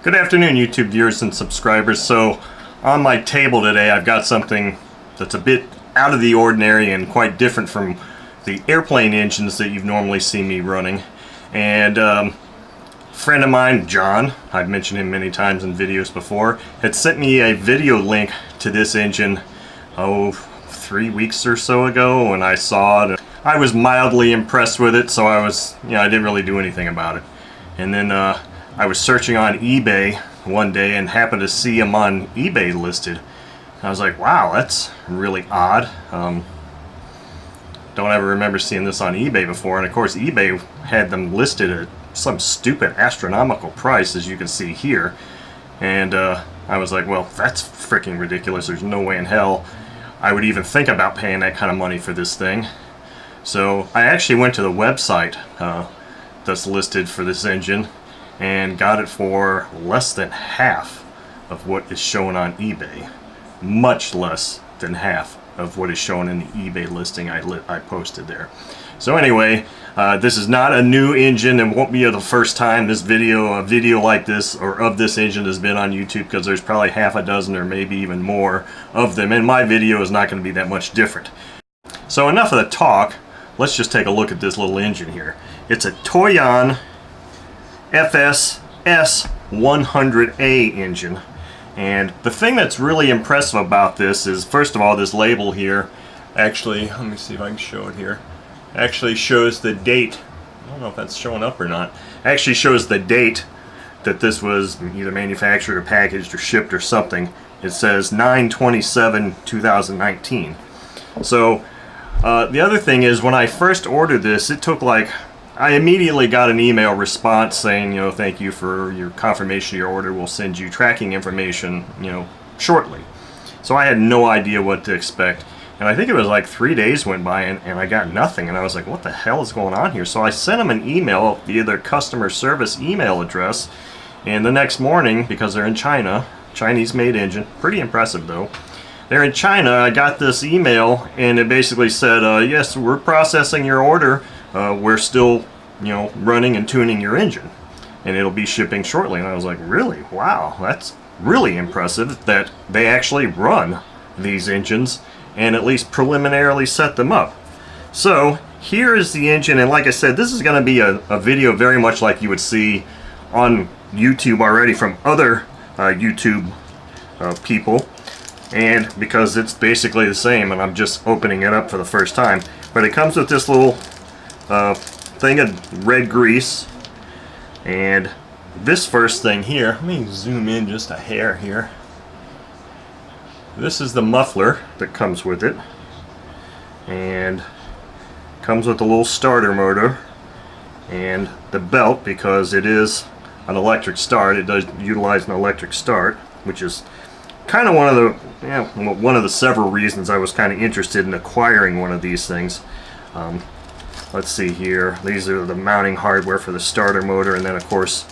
Good afternoon, YouTube viewers and subscribers. So on my table today I've got something that's a bit out of the ordinary and quite different from the airplane engines that you've normally seen me running. And a friend of mine, John, I've mentioned him many times in videos before, had sent me a video link to this engine 3 weeks or so ago, and I saw it. I was mildly impressed with it, so I didn't really do anything about it. And then I was searching on eBay one day and happened to see him on eBay listed. I was like, wow, that's really odd. Don't ever remember seeing this on eBay before. And of course eBay had them listed at some stupid astronomical price, as you can see here. And I was like, well, that's freaking ridiculous. There's no way in hell I would even think about paying that kind of money for this thing. So I actually went to the website that's listed for this engine and got it for less than half of what is shown on eBay. Much less than half of what is shown in the eBay listing I posted there. So anyway, this is not a new engine. It won't be the first time a video like this or of this engine has been on YouTube, because there's probably half a dozen or maybe even more of them, and my video is not going to be that much different. So enough of the talk. Let's just take a look at this little engine here. It's a Toyan FS-S100A engine. And the thing that's really impressive about this is, first of all, this label here actually, let me see if I can show it here, actually shows the date. I don't know if that's showing up or not. Actually shows the date that this was either manufactured or packaged or shipped or something. It says 9/27/2019. So the other thing is, when I first ordered this, it took I immediately got an email response saying, thank you for your confirmation of your order. We'll send you tracking information, shortly. So I had no idea what to expect. And I think it was like 3 days went by and I got nothing. And I was like, what the hell is going on here? So I sent them an email via their customer service email address. And the next morning, because they're in China, Chinese made engine, pretty impressive though. They're in China, I got this email and it basically said, yes, we're processing your order. We're still, running and tuning your engine, and it'll be shipping shortly. And I was like, really? Wow, that's really impressive that they actually run these engines and at least preliminarily set them up. So here is the engine, and like I said, this is going to be a video very much like you would see on YouTube already from other YouTube people, and because it's basically the same, and I'm just opening it up for the first time. But it comes with this little thing of red grease, and this first thing here, let me zoom in just a hair here. This is the muffler that comes with it, and comes with a little starter motor and the belt, because it is an electric start. It does utilize an electric start, which is kind of one of the several reasons I was kind of interested in acquiring one of these things. Let's see here. These are the mounting hardware for the starter motor, and then of course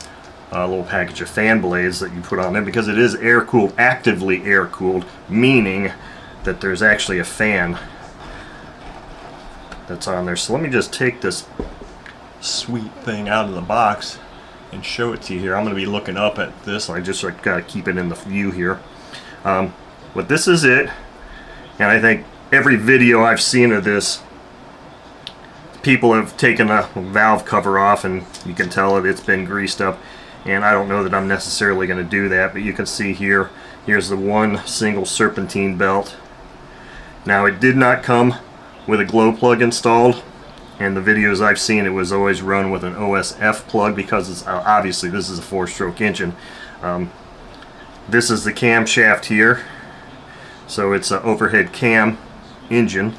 a little package of fan blades that you put on there, because it is air-cooled, actively air-cooled, meaning that there's actually a fan that's on there. So let me just take this sweet thing out of the box and show it to you here. I'm going to be looking up at this. I just got to keep it in the view here. But this is it, and I think every video I've seen of this, people have taken a valve cover off, and you can tell it's been greased up, and I don't know that I'm necessarily going to do that, but you can see here's the one single serpentine belt. Now, it did not come with a glow plug installed, and the videos I've seen, it was always run with an OSF plug, because it's obviously this is a 4-stroke engine. This is the camshaft here, so it's an overhead cam engine.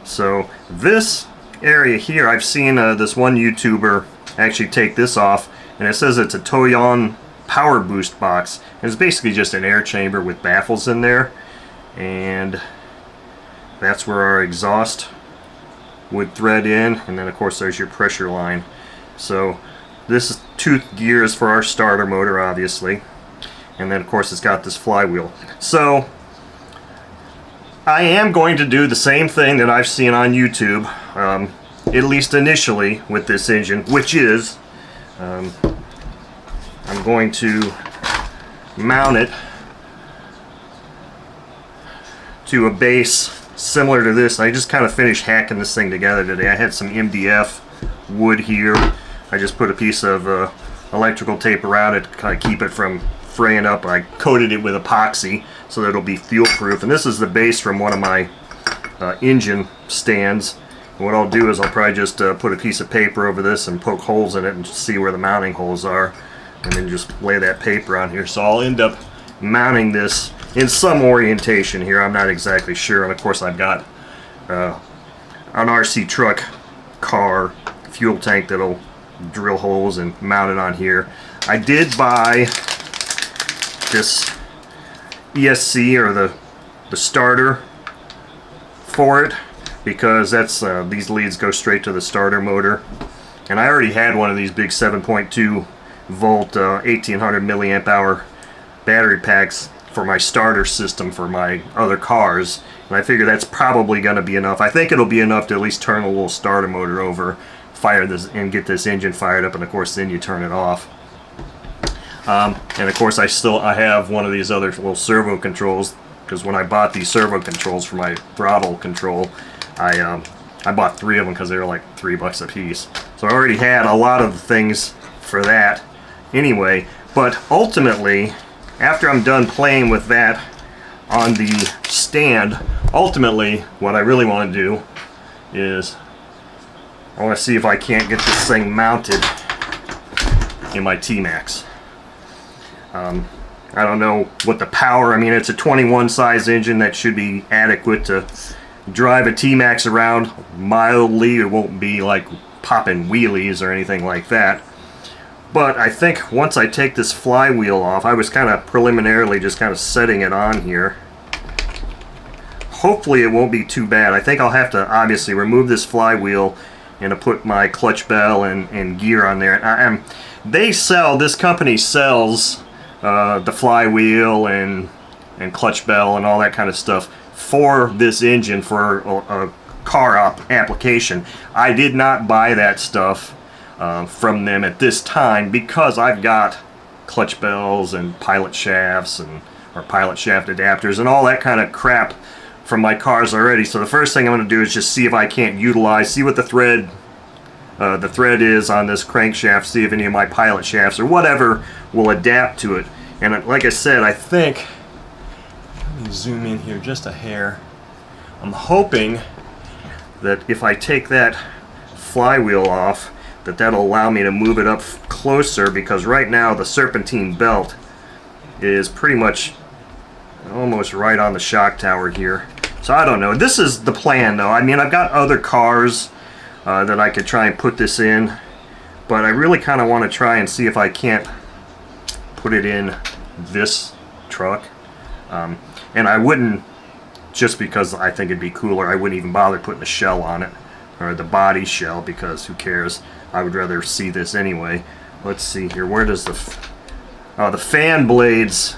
So this area here, I've seen this one YouTuber actually take this off, and it says it's a Toyan power boost box, and it's basically just an air chamber with baffles in there, and that's where our exhaust would thread in, and then of course there's your pressure line. So this is tooth gears for our starter motor, obviously, and then of course it's got this flywheel. So I am going to do the same thing that I've seen on YouTube, at least initially with this engine, which is I'm going to mount it to a base similar to this. I just kind of finished hacking this thing together today. I had some MDF wood here. I just put a piece of electrical tape around it to kind of keep it from fraying up. I coated it with epoxy so that it'll be fuel proof. And this is the base from one of my engine stands. And what I'll do is I'll probably just put a piece of paper over this and poke holes in it and see where the mounting holes are, and then just lay that paper on here. So I'll end up mounting this in some orientation here. I'm not exactly sure. And of course I've got an RC truck car fuel tank that'll drill holes and mount it on here. I did buy this ESC, or the starter for it, because that's these leads go straight to the starter motor, and I already had one of these big 7.2 volt 1800 milliamp hour battery packs for my starter system for my other cars, and I figure that's probably going to be enough. I think it'll be enough to at least turn a little starter motor over, fire this, and get this engine fired up, and of course then you turn it off. And of course I have one of these other little servo controls, because when I bought these servo controls for my throttle control, I bought 3 of them because they were like $3 a piece. So I already had a lot of things for that anyway. But ultimately, after I'm done playing with that on the stand, ultimately what I really want to do is I want to see if I can't get this thing mounted in my T-Max. I don't know what the power, I mean it's a 21 size engine that should be adequate to drive a T-Max around mildly. It won't be like popping wheelies or anything like that. But I think once I take this flywheel off, I was kind of preliminarily just kind of setting it on here. Hopefully it won't be too bad. I think I'll have to obviously remove this flywheel and put my clutch bell and gear on there. This company sells the flywheel and clutch bell and all that kind of stuff for this engine for a car application. I did not buy that stuff from them at this time because I've got clutch bells and pilot shafts or pilot shaft adapters and all that kind of crap from my cars already. So the first thing I'm going to do is just see if I can't see what the thread is on this crankshaft, see if any of my pilot shafts or whatever will adapt to it. And like I said, I think, let me zoom in here just a hair. I'm hoping that if I take that flywheel off, that'll allow me to move it up closer, because right now the serpentine belt is pretty much almost right on the shock tower here. So I don't know. This is the plan though. I mean, I've got other cars that I could try and put this in, but I really kind of want to try and see if I can't put it in this truck. And I wouldn't, just because I think it'd be cooler, I wouldn't even bother putting the shell on it, or the body shell, because who cares? I would rather see this anyway. Let's see here. Where does the fan blades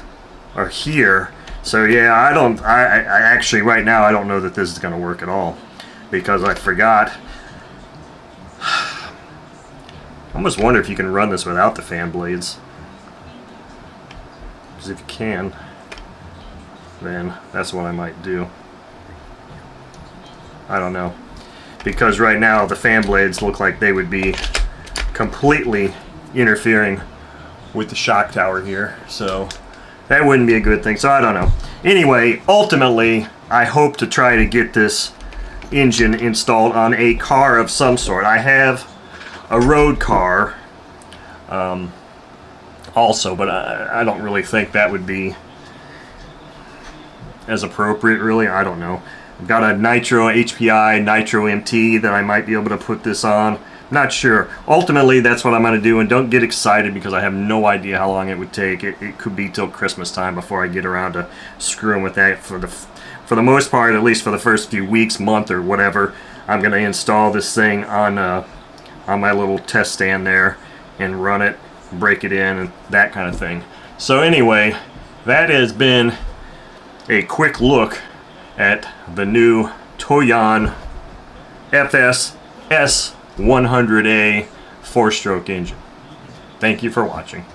are here. So yeah, I actually right now I don't know that this is going to work at all, because I forgot. I almost wonder if you can run this without the fan blades. Because if you can, then that's what I might do. I don't know. Because right now the fan blades look like they would be completely interfering with the shock tower here. So that wouldn't be a good thing. So I don't know. Anyway, ultimately, I hope to try to get this engine installed on a car of some sort. I have a road car also, but I don't really think that would be as appropriate, really. I don't know. I've got a Nitro HPI Nitro MT that I might be able to put this on. Not sure. Ultimately, that's what I'm going to do, and don't get excited because I have no idea how long it would take. It could be till Christmas time before I get around to screwing with that. For the most part, at least for the first few weeks, month, or whatever, I'm going to install this thing on my little test stand there and run it, break it in, and that kind of thing. So anyway, that has been a quick look at the new Toyan FS-S100A 4-stroke engine. Thank you for watching.